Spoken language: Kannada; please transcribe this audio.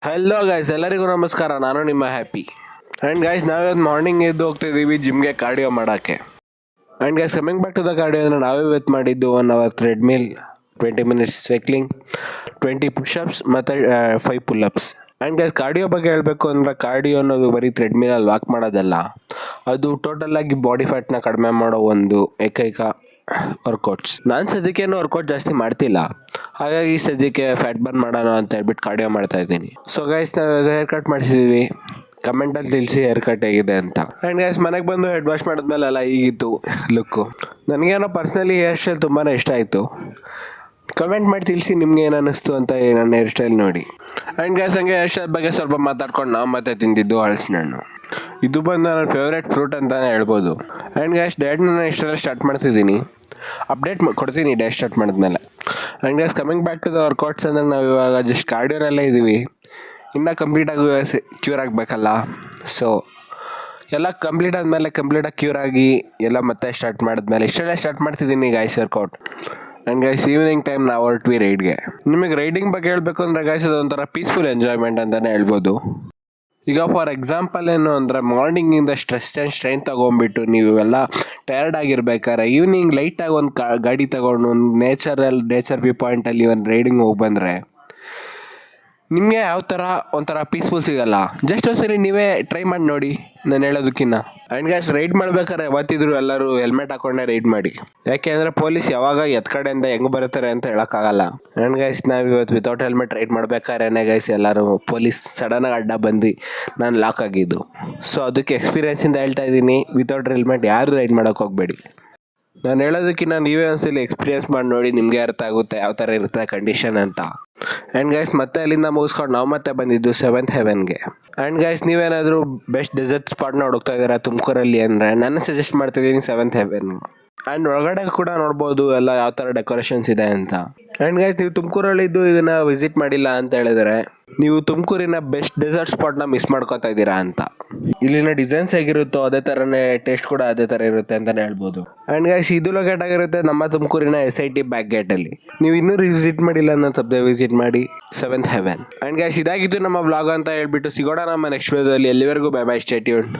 ಹಲೋ ಗೈಸ್, ಎಲ್ಲರಿಗೂ ನಮಸ್ಕಾರ. ನಾನು ನಿಮ್ಮ ಹ್ಯಾಪಿ. ಆ್ಯಂಡ್ ಗೈಸ್, ನಾವಿವತ್ತು ಮಾರ್ನಿಂಗ್ ಎದ್ದು ಹೋಗ್ತಿದ್ದೀವಿ ಜಿಮ್ಗೆ ಕಾರ್ಡಿಯೋ ಮಾಡೋಕ್ಕೆ. And guys, coming back to the cardio ಅಂದರೆ ನಾವೇ ಇವತ್ತು ಮಾಡಿದ್ದು 1 hour treadmill, 20 minutes cycling, 20 pushups ಮತ್ತು 5 ಪುಲ್ಅಪ್ಸ್. ಆ್ಯಂಡ್ ಗೈಸ್, ಕಾರ್ಡಿಯೋ ಬಗ್ಗೆ ಹೇಳಬೇಕು ಅಂದರೆ ಕಾರ್ಡಿಯೋ ಅನ್ನೋದು ಬರೀ ಥ್ರೆಡ್ಮಿಲಲ್ಲಿ ವಾಕ್ ಮಾಡೋದಲ್ಲ, ಅದು ಟೋಟಲಾಗಿ ಬಾಡಿ ಫ್ಯಾಟ್ನ ಕಡಿಮೆ ಮಾಡೋ ಒಂದು ಏಕೈಕ ವರ್ಕೌಟ್ಸ್. ನಾನು ಸದ್ಯಕ್ಕೇನು ವರ್ಕೌಟ್ ಜಾಸ್ತಿ ಮಾಡ್ತಿಲ್ಲ, ಹಾಗಾಗಿ ಸದ್ಯಕ್ಕೆ ಫ್ಯಾಟ್ ಬರ್ನ್ ಮಾಡೋಣ ಅಂತ ಹೇಳ್ಬಿಟ್ಟು ಕಾರ್ಡಿಯೋ ಮಾಡ್ತಾ ಇದ್ದೀನಿ. ಸೊ ಗೈಸ್, ನಾವು ಹೇರ್ ಕಟ್ ಮಾಡಿಸಿದ್ದೀವಿ. ಕಮೆಂಟಲ್ಲಿ ತಿಳಿಸಿ ಹೇರ್ ಕಟ್ ಹೇಗಿದೆ ಅಂತ. ಆ್ಯಂಡ್ ಗೈಸ್, ಮನೆಗೆ ಬಂದು ಹೆಡ್ ವಾಶ್ ಮಾಡಿದ್ಮೇಲೆ ಎಲ್ಲ ಹೀಗಿತ್ತು ಲುಕ್ಕು. ನನಗೇನೋ ಪರ್ಸ್ನಲಿ ಹೇರ್ ಸ್ಟೈಲ್ ತುಂಬಾ ಇಷ್ಟ ಆಯಿತು. ಕಮೆಂಟ್ ಮಾಡಿ ತಿಳಿಸಿ ನಿಮ್ಗೆ ಏನು ಅನ್ನಿಸ್ತು ಅಂತ ನನ್ನ ಹೇರ್ ಸ್ಟೈಲ್ ನೋಡಿ. ಆ್ಯಂಡ್ ಗೈಸ್, ಹಂಗೆ ಹೇರ್ ಸ್ಟೈಲ್ ಬಗ್ಗೆ ಸ್ವಲ್ಪ ಮಾತಾಡ್ಕೊಂಡು ನಾವು ಮತ್ತೆ ತಿಂದಿದ್ದು ಹಲಸಿನಣ್ಣು. ಇದು ಬಂದು ನನ್ನ ಫೇವ್ರೇಟ್ ಫ್ರೂಟ್ ಅಂತಲೇ ಹೇಳ್ಬೋದು. ಆ್ಯಂಡ್ ಗೈಸ್, ಡಯಟ್ನ ನಾನು ಇಷ್ಟೆಲ್ಲ ಸ್ಟಾರ್ಟ್ ಮಾಡ್ತಿದ್ದೀನಿ. ಅಪ್ಡೇಟ್ ಕೊಡ್ತೀನಿ ಡಯಟ್ ಸ್ಟಾರ್ಟ್ ಮಾಡಿದ್ಮೇಲೆ. And guys, coming back to the workouts ಅಂದರೆ ನಾವು ಇವಾಗ ಜಸ್ಟ್ ಕಾರ್ಡಿಯೋನಲ್ಲೇ ಇದ್ದೀವಿ. ಇನ್ನೂ ಕಂಪ್ಲೀಟಾಗಿ ಕ್ಯೂರ್ ಆಗಬೇಕಲ್ಲ. ಸೊ ಎಲ್ಲ ಕಂಪ್ಲೀಟ್ ಆದಮೇಲೆ ಕಂಪ್ಲೀಟಾಗಿ ಕ್ಯೂರ್ ಆಗಿ ಎಲ್ಲ ಮತ್ತೆ ಸ್ಟಾರ್ಟ್ ಮಾಡಿದ್ಮೇಲೆ ಇಷ್ಟೆಲ್ಲ ಸ್ಟಾರ್ಟ್ ಮಾಡ್ತಿದ್ದೀನಿ guys workout. And guys, evening time ನಾವು ಹೊರಟ್ವಿ ರೈಡ್ಗೆ. ನಿಮಗೆ ರೈಡಿಂಗ್ ಬಗ್ಗೆ ಹೇಳಬೇಕು ಅಂದರೆ ಗೈಸ್, ಅದೊಂಥರ ಪೀಸ್ಫುಲ್ ಎಂಜಾಯ್ಮೆಂಟ್ ಅಂತಲೇ ಹೇಳ್ಬೋದು. ಈಗ ಫಾರ್ ಎಕ್ಸಾಂಪಲ್ ಏನು ಅಂದರೆ, ಮಾರ್ನಿಂಗಿಂದ ಸ್ಟ್ರೆಸ್ ಆ್ಯಂಡ್ ಸ್ಟ್ರೈನ್ ತೊಗೊಂಬಿಟ್ಟು ನೀವು ಎಲ್ಲ ಟಯರ್ಡ್ ಆಗಿರ್ಬೇಕಾದ್ರೆ ಈವ್ನಿಂಗ್ ಲೈಟಾಗಿ ಒಂದು ಗಾಡಿ ತೊಗೊಂಡು ಒಂದು ನೇಚರ್ ವ್ಯೂ ಪಾಯಿಂಟಲ್ಲಿ ಒಂದು ರೈಡಿಂಗ್ ಹೋಗಿ ಬಂದರೆ ನಿಮಗೆ ಯಾವ ಥರ ಒಂಥರ ಪೀಸ್ಫುಲ್ ಸಿಗಲ್ಲ. ಜಸ್ಟ್ ಒಂದ್ಸರಿ ನೀವೇ ಟ್ರೈ ಮಾಡಿ ನೋಡಿ ನಾನು ಹೇಳೋದಕ್ಕಿಂತ. ಆ್ಯಂಡ್ ಗೈಸ್, ರೈಡ್ ಮಾಡ್ಬೇಕಾದ್ರೆ ಯಾವತ್ತಿದ್ರು ಎಲ್ಲರೂ ಹೆಲ್ಮೆಟ್ ಹಾಕ್ಕೊಂಡೇ ರೈಡ್ ಮಾಡಿ. ಯಾಕೆ ಅಂದರೆ ಪೊಲೀಸ್ ಯಾವಾಗ ಕಡೆಯಿಂದ ಹೆಂಗೆ ಬರುತ್ತಾರೆ ಅಂತ ಹೇಳೋಕ್ಕಾಗಲ್ಲ. ಆ್ಯಂಡ್ ಗೈಸ್, ನಾವು ಇವತ್ತು ವಿತೌಟ್ ಹೆಲ್ಮೆಟ್ ರೈಡ್ ಮಾಡ್ಬೇಕಾದ್ರೆ ಗೈಸ್ ಎಲ್ಲರೂ ಪೊಲೀಸ್ ಸಡನ್ನಾಗಿ ಅಡ್ಡ ಬಂದು ನಾನು ಲಾಕ್ ಆಗಿದ್ದು. ಸೊ ಅದಕ್ಕೆ ಎಕ್ಸ್ಪೀರಿಯೆನ್ಸಿಂದ ಹೇಳ್ತಾ ಇದ್ದೀನಿ, ವಿತೌಟ್ ಹೆಲ್ಮೆಟ್ ಯಾರು ರೈಡ್ ಮಾಡೋಕ್ಕೆ ಹೋಗಬೇಡಿ. ನಾನು ಹೇಳೋದಕ್ಕಿಂತ ನೀವೇ ಒಂದ್ಸಲಿ ಎಕ್ಸ್ಪೀರಿಯೆನ್ಸ್ ಮಾಡಿ ನೋಡಿ, ನಿಮಗೆ ಅರ್ಥ ಆಗುತ್ತೆ ಯಾವ ಥರ ಇರುತ್ತೆ ಕಂಡೀಷನ್ ಅಂತ. ಆ್ಯಂಡ್ ಗೈಸ್, ಮತ್ತೆ ಅಲ್ಲಿಂದ ಮುಗಿಸ್ಕೊಂಡು ನಾವು ಮತ್ತೆ ಬಂದಿದ್ದು 7th ಹೆವೆನ್ಗೆ. ಆ್ಯಂಡ್ ಗೈಸ್, ನೀವೇನಾದರೂ ಬೆಸ್ಟ್ ಡೆಸರ್ಟ್ ಸ್ಪಾಟ್ನ ಹುಡುಕ್ತಾ ಇದ್ದೀರಾ ತುಮಕೂರಲ್ಲಿ ಅಂದರೆ ನಾನು ಸಜೆಸ್ಟ್ ಮಾಡ್ತಿದ್ದೀನಿ 7th ಹೆವೆನ್. ಆ್ಯಂಡ್ ಒಳಗಡೆ ಕೂಡ ನೋಡ್ಬೋದು ಎಲ್ಲ ಯಾವ ಥರ ಡೆಕೋರೇಷನ್ಸ್ ಇದೆ ಅಂತ. ಆ್ಯಂಡ್ ಗೈಸ್, ನೀವು ತುಮಕೂರಲ್ಲಿದ್ದು ಇದನ್ನು ವಿಸಿಟ್ ಮಾಡಿಲ್ಲ ಅಂತ ಹೇಳಿದರೆ ನೀವು ತುಮಕೂರಿನ ಬೆಸ್ಟ್ ಡೆಸರ್ಟ್ ಸ್ಪಾಟ್ನ ಮಿಸ್ ಮಾಡ್ಕೋತಾ ಇದ್ದೀರಾ ಅಂತ. ಇಲ್ಲಿನ ಡಿಸೈನ್ಸ್ ಹೇಗಿರುತ್ತೋ ಅದೇ ಥರನೇ ಟೇಸ್ಟ್ ಕೂಡ ಅದೇ ಥರ ಇರುತ್ತೆ ಅಂತಲೇ ಹೇಳ್ಬೋದು. ಆ್ಯಂಡ್ ಗೈಸ್, ಇದು ಲೊಕೇಟ್ ಆಗಿರುತ್ತೆ ನಮ್ಮ ತುಮಕೂರಿನ SIT ಬ್ಯಾಕ್ ಗೇಟಲ್ಲಿ. ನೀವು ಇನ್ನೂ ವಿಸಿಟ್ ಮಾಡಿಲ್ಲ ಅನ್ನೋ ತಪ್ಪದೆ ವಿಸಿಟ್ ಮಾಡಿ 7th ಹೆವೆನ್. ಆ್ಯಂಡ್ ಗೈಸ್, ಇದಾಗಿತ್ತು ನಮ್ಮ ವ್ಲಾಗ್ ಅಂತ ಹೇಳ್ಬಿಟ್ಟು ಸಿಗೋಣ ನಮ್ಮ ನೆಕ್ಸ್ಟ್ ವಿಡಿಯೋದಲ್ಲಿ. ಎಲ್ಲಿವರೆಗೂ ಬೈ ಬೈ, ಸ್ಟೇ ಟ್ಯೂನ್ಡ್.